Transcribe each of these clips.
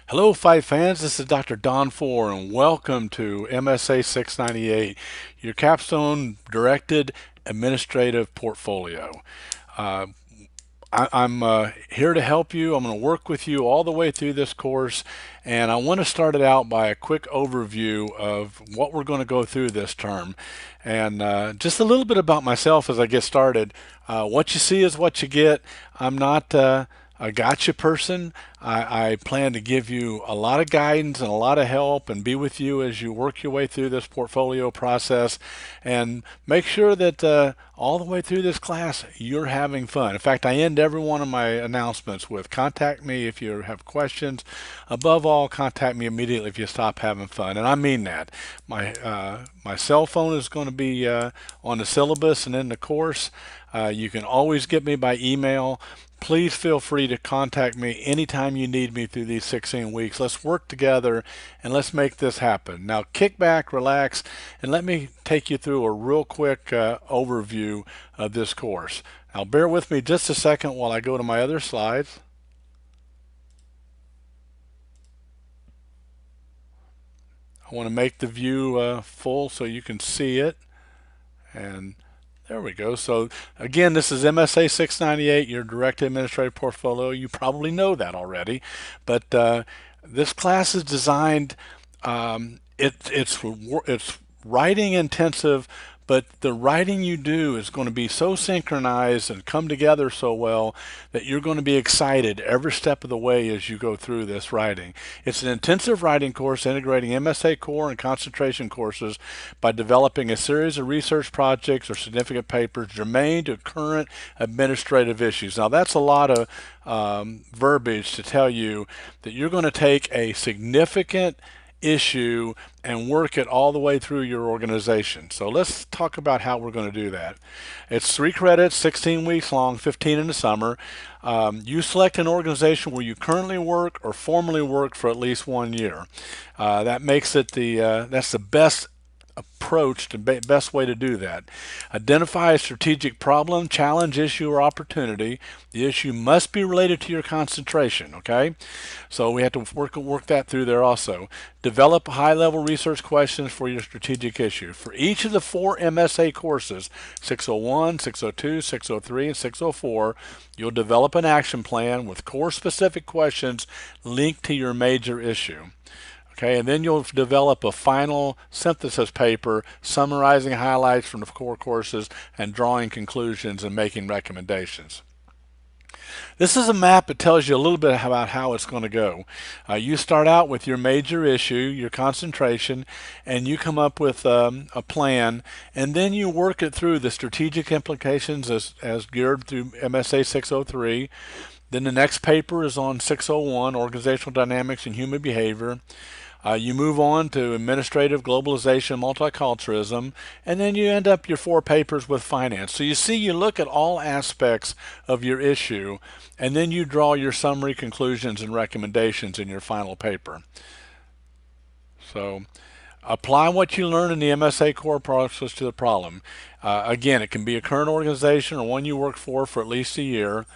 Hello, Fight fans. This is Dr. Don Four, and welcome to MSA 698, your capstone directed administrative portfolio. Uh, I'm here to help you. I'm going to work with you all the way through this course, and I want to start it out by a quick overview of what we're going to go through this term, and just a little bit about myself as I get started. What you see is what you get. I'm not a gotcha person. I plan to give you a lot of guidance and a lot of help and be with you as you work your way through this portfolio process, and make sure that all the way through this class you're having fun. In fact, I end every one of my announcements with contact me if you have questions. Above all, contact me immediately if you stop having fun, and I mean that. My cell phone is going to be on the syllabus and in the course. You can always get me by email. Please feel free to contact me anytime you need me through these 16 weeks. Let's work together and let's make this happen. Now, kick back, relax, and let me take you through a real quick overview of this course. Now, bear with me just a second while I go to my other slides. I want to make the view full so you can see it. And there we go. So again, this is MSA 698, your direct administrative portfolio. You probably know that already, but this class is designed. It's writing intensive, but the writing you do is going to be so synchronized and come together so well that you're going to be excited every step of the way as you go through this writing. It's an intensive writing course integrating MSA core and concentration courses by developing a series of research projects or significant papers germane to current administrative issues. Now, that's a lot of verbiage to tell you that you're going to take a significant issue and work it all the way through your organization. So let's talk about how we're going to do that. It's 3 credits, 16 weeks long, 15 in the summer. You select an organization where you currently work or formerly worked for at least 1 year. That makes it that's the best approach, the best way to do that. Identify a strategic problem, challenge, issue, or opportunity. The issue must be related to your concentration, okay? So we have to work that through there also. Develop high-level research questions for your strategic issue. For each of the 4 MSA courses, 601, 602, 603, and 604, you'll develop an action plan with course-specific questions linked to your major issue. Okay, and then you'll develop a final synthesis paper summarizing highlights from the core courses and drawing conclusions and making recommendations. This is a map that tells you a little bit about how it's going to go. You start out with your major issue, your concentration, and you come up with a plan, and then you work it through the strategic implications as geared through MSA 603. Then the next paper is on 601, Organizational Dynamics and Human Behavior. You move on to administrative globalization, multiculturalism, and then you end up your 4 papers with finance. So you see, you look at all aspects of your issue, and then you draw your summary conclusions and recommendations in your final paper. So apply what you learn in the MSA core process to the problem. Again, it can be a current organization or one you work for at least a year.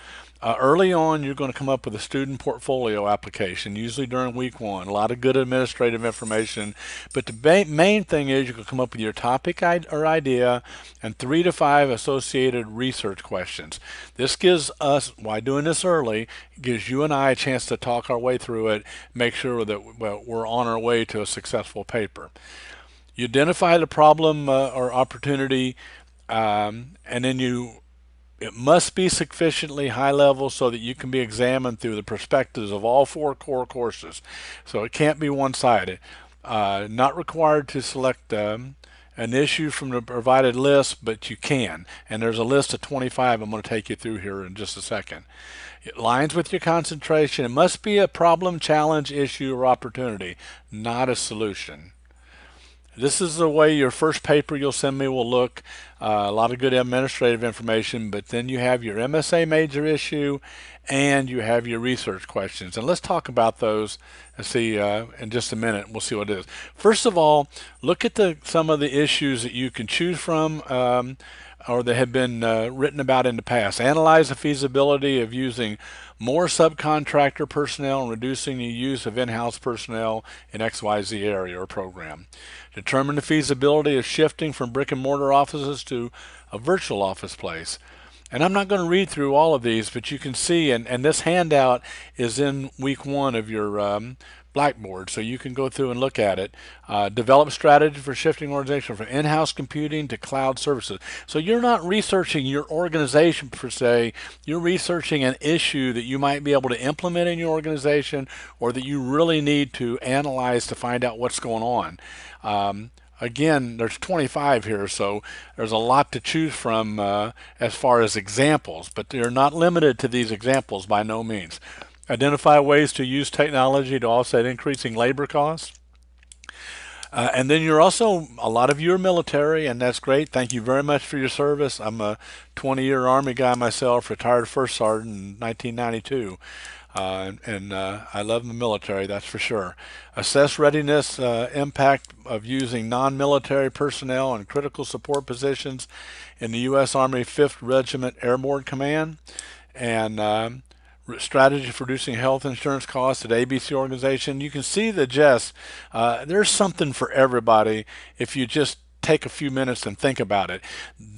Early on, you're going to come up with a student portfolio application, usually during week 1. A lot of good administrative information, but the main thing is you can come up with your topic or idea and 3 to 5 associated research questions. This gives us, why doing this early, gives you and I a chance to talk our way through it, make sure that we're on our way to a successful paper. You identify the problem or opportunity, and then it must be sufficiently high level so that you can be examined through the perspectives of all 4 core courses. So it can't be one-sided. Not required to select an issue from the provided list, but you can. And there's a list of 25 I'm going to take you through here in just a second. It aligns with your concentration. It must be a problem, challenge, issue, or opportunity, not a solution. This is the way your first paper you'll send me will look. A lot of good administrative information, but then you have your MSA major issue and you have your research questions. And let's talk about those and see in just a minute. We'll see what it is. First of all, look at some of the issues that you can choose from. or that have been written about in the past. Analyze the feasibility of using more subcontractor personnel and reducing the use of in-house personnel in XYZ area or program. Determine the feasibility of shifting from brick and mortar offices to a virtual office place. And I'm not going to read through all of these, but you can see, and this handout is in week 1 of your Blackboard, so you can go through and look at it. Develop strategy for shifting organization from in-house computing to cloud services. So you're not researching your organization per se, you're researching an issue that you might be able to implement in your organization or that you really need to analyze to find out what's going on. Again, there's 25 here, so there's a lot to choose from as far as examples, but they're not limited to these examples by no means. Identify ways to use technology to offset increasing labor costs. And then you're also, a lot of you are military, and that's great. Thank you very much for your service. I'm a 20-year Army guy myself, retired first sergeant in 1992. I love the military, that's for sure. Assess readiness impact of using non-military personnel in critical support positions in the U.S. Army 5th Regiment Airborne Command, and strategy for reducing health insurance costs at ABC organization. You can see the gist. There's something for everybody if you just take a few minutes and think about it.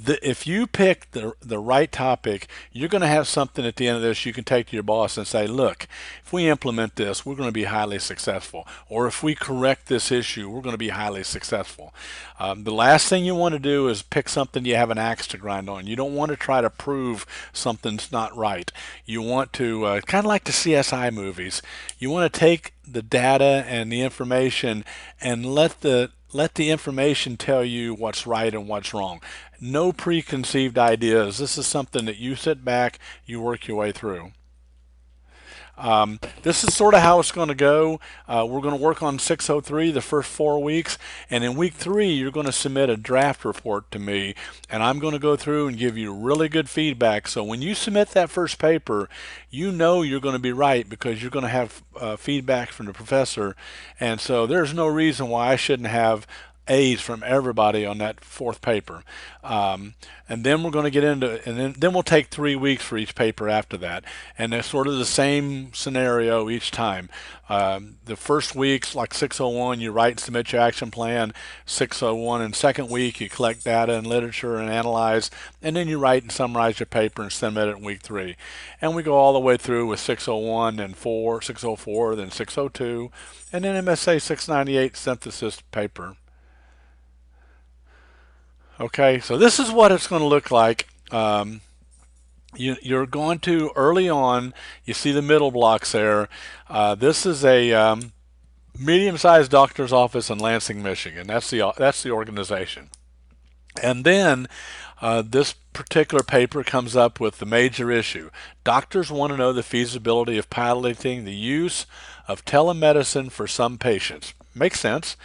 If you pick the right topic, you're going to have something at the end of this you can take to your boss and say, look, if we implement this, we're going to be highly successful. Or if we correct this issue, we're going to be highly successful. The last thing you want to do is pick something you have an axe to grind on. You don't want to try to prove something's not right. You want to, kind of like the CSI movies, you want to take the data and the information and let the information tell you what's right and what's wrong. No preconceived ideas. This is something that you sit back, you work your way through. This is sort of how it's going to go. We're going to work on 603 the first 4 weeks, and in week 3 you're going to submit a draft report to me, and I'm going to go through and give you really good feedback. So when you submit that first paper, you know you're going to be right because you're going to have feedback from the professor, and so there's no reason why I shouldn't have A's from everybody on that 4th paper. And then we're going to get into, and then we'll take 3 weeks for each paper after that. And it's sort of the same scenario each time. The first week's like 601, you write and submit your action plan. 601 and second week, you collect data and literature and analyze, and then you write and summarize your paper and submit it in week 3. And we go all the way through with 601 and 604, then 602, and then RMSA698 synthesis paper. Okay, so this is what it's going to look like. You're going to, early on, you see the middle blocks there. This is a medium-sized doctor's office in Lansing, Michigan. That's the organization. And then this particular paper comes up with the major issue. Doctors want to know the feasibility of piloting the use of telemedicine for some patients. Makes sense.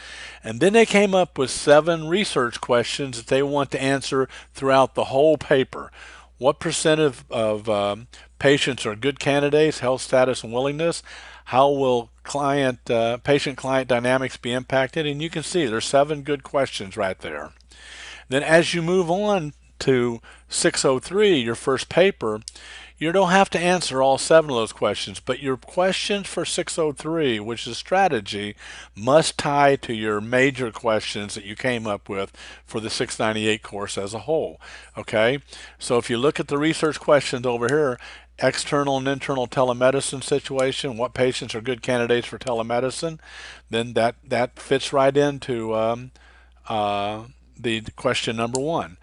And then they came up with 7 research questions that they want to answer throughout the whole paper. What percent of patients are good candidates, health status and willingness? How will patient-client dynamics be impacted? And you can see there's 7 good questions right there. Then as you move on to 603, your first paper, you don't have to answer all 7 of those questions, but your questions for 603, which is strategy, must tie to your major questions that you came up with for the 698 course as a whole. Okay, so if you look at the research questions over here, external and internal telemedicine situation, what patients are good candidates for telemedicine, then that fits right into the question number 1.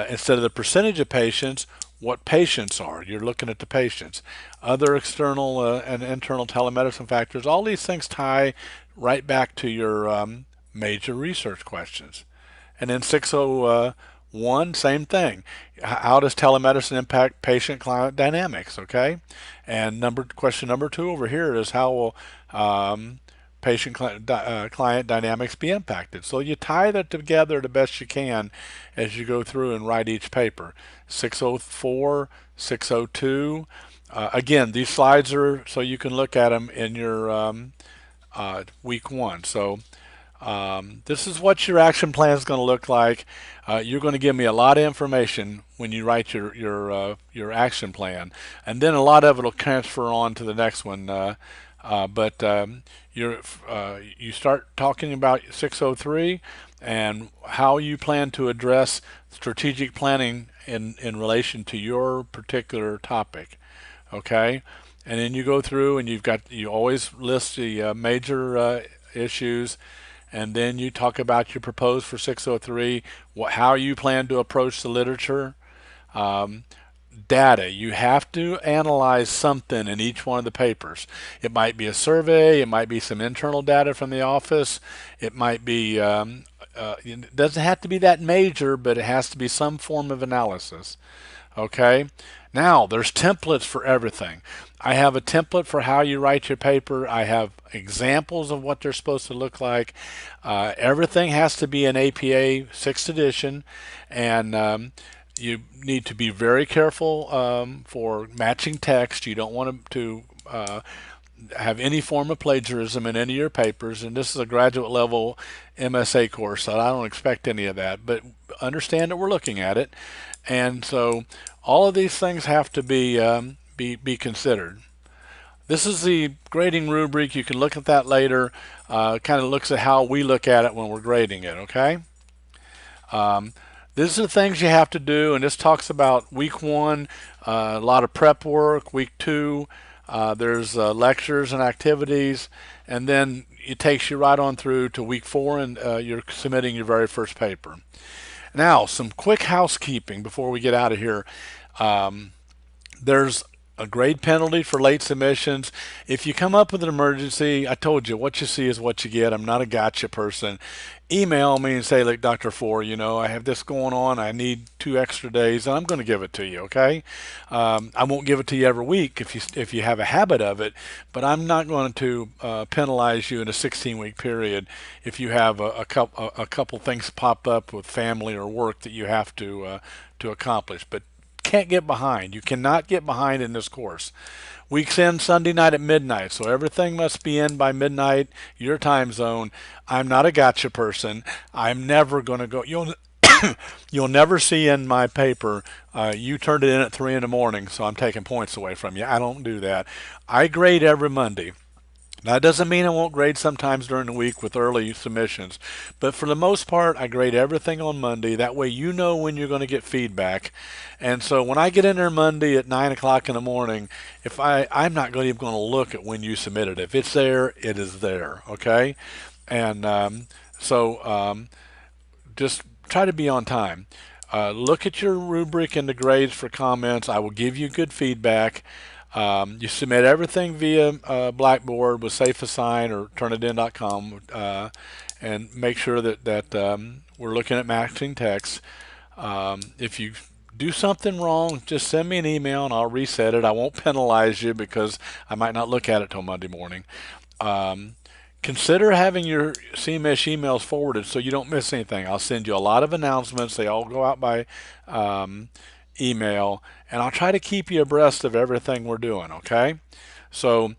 Instead of the percentage of patients, what patients are. You're looking at the patients. Other external and internal telemedicine factors, all these things tie right back to your major research questions. And then 601, same thing. How does telemedicine impact patient-client dynamics, okay? And question number 2 over here is how will patient-client dynamics be impacted. So you tie that together the best you can as you go through and write each paper. 604, 602. Again, these slides are so you can look at them in your week 1. So This is what your action plan is going to look like. You're going to give me a lot of information when you write your action plan, and then a lot of it will transfer on to the next one. But you start talking about 603 and how you plan to address strategic planning in relation to your particular topic. Okay, and then you go through and you always list the major issues, and then you talk about your proposed for 603, how you plan to approach the literature. Um, Data. You have to analyze something in each one of the papers. It might be a survey, it might be some internal data from the office, it might be, it doesn't have to be that major, but it has to be some form of analysis. Okay? Now, there's templates for everything. I have a template for how you write your paper. I have examples of what they're supposed to look like. Everything has to be in APA 6th edition, and you need to be very careful for matching text. You don't want to have any form of plagiarism in any of your papers, and this is a graduate level MSA course, so I don't expect any of that, but understand that we're looking at it. And so all of these things have to be considered. This is the grading rubric. You can look at that later. Kind of looks at how we look at it when we're grading it, okay? These are the things you have to do, and this talks about week 1, a lot of prep work. Week 2, there's lectures and activities, and then it takes you right on through to week 4, and you're submitting your very first paper. Now, some quick housekeeping before we get out of here. There's a grade penalty for late submissions. If you come up with an emergency, I told you, what you see is what you get. I'm not a gotcha person. Email me and say, like, Dr. Four, I have this going on. I need 2 extra days, and I'm going to give it to you, okay? I won't give it to you every week if you have a habit of it, but I'm not going to penalize you in a 16-week period if you have a couple things pop up with family or work that you have to accomplish. But can't get behind. You cannot get behind in this course. Weeks end Sunday night at midnight, so everything must be in by midnight, your time zone. I'm not a gotcha person. I'm never going to go. You'll never see in my paper, you turned it in at 3 in the morning, so I'm taking points away from you. I don't do that. I grade every Monday. That doesn't mean I won't grade sometimes during the week with early submissions, but for the most part, I grade everything on Monday. That way you know when you're going to get feedback. And so when I get in there Monday at 9 o'clock in the morning, I'm not even going to look at when you submitted. If it's there, it is there, okay? And just try to be on time. Look at your rubric and the grades for comments. I will give you good feedback. You submit everything via Blackboard with SafeAssign or Turnitin.com, and make sure that we're looking at matching text. If you do something wrong, just send me an email and I'll reset it. I won't penalize you because I might not look at it till Monday morning. Consider having your CMS emails forwarded so you don't miss anything. I'll send you a lot of announcements. They all go out by email, and I'll try to keep you abreast of everything we're doing, okay? So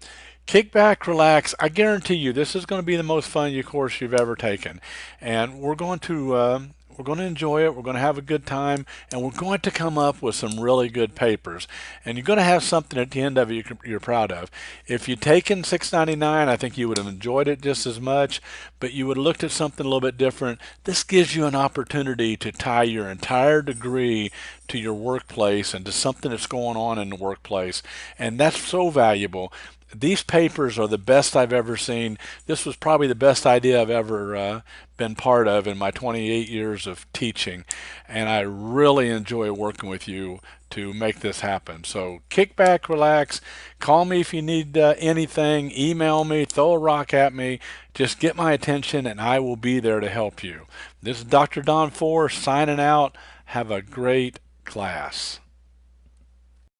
kick back, relax. I guarantee you this is going to be the most fun course you've ever taken, and we're going to enjoy it. We're going to have a good time, and we're going to come up with some really good papers. And you're going to have something at the end of it you're proud of. If you'd taken 699, I think you would have enjoyed it just as much, but you would have looked at something a little bit different. This gives you an opportunity to tie your entire degree to your workplace and to something that's going on in the workplace. And that's so valuable. These papers are the best I've ever seen. This was probably the best idea I've ever been part of in my 28 years of teaching, and I really enjoy working with you to make this happen. So kick back, relax, call me if you need anything, email me, throw a rock at me, just get my attention and I will be there to help you. This is Dr. Don Force signing out. Have a great class.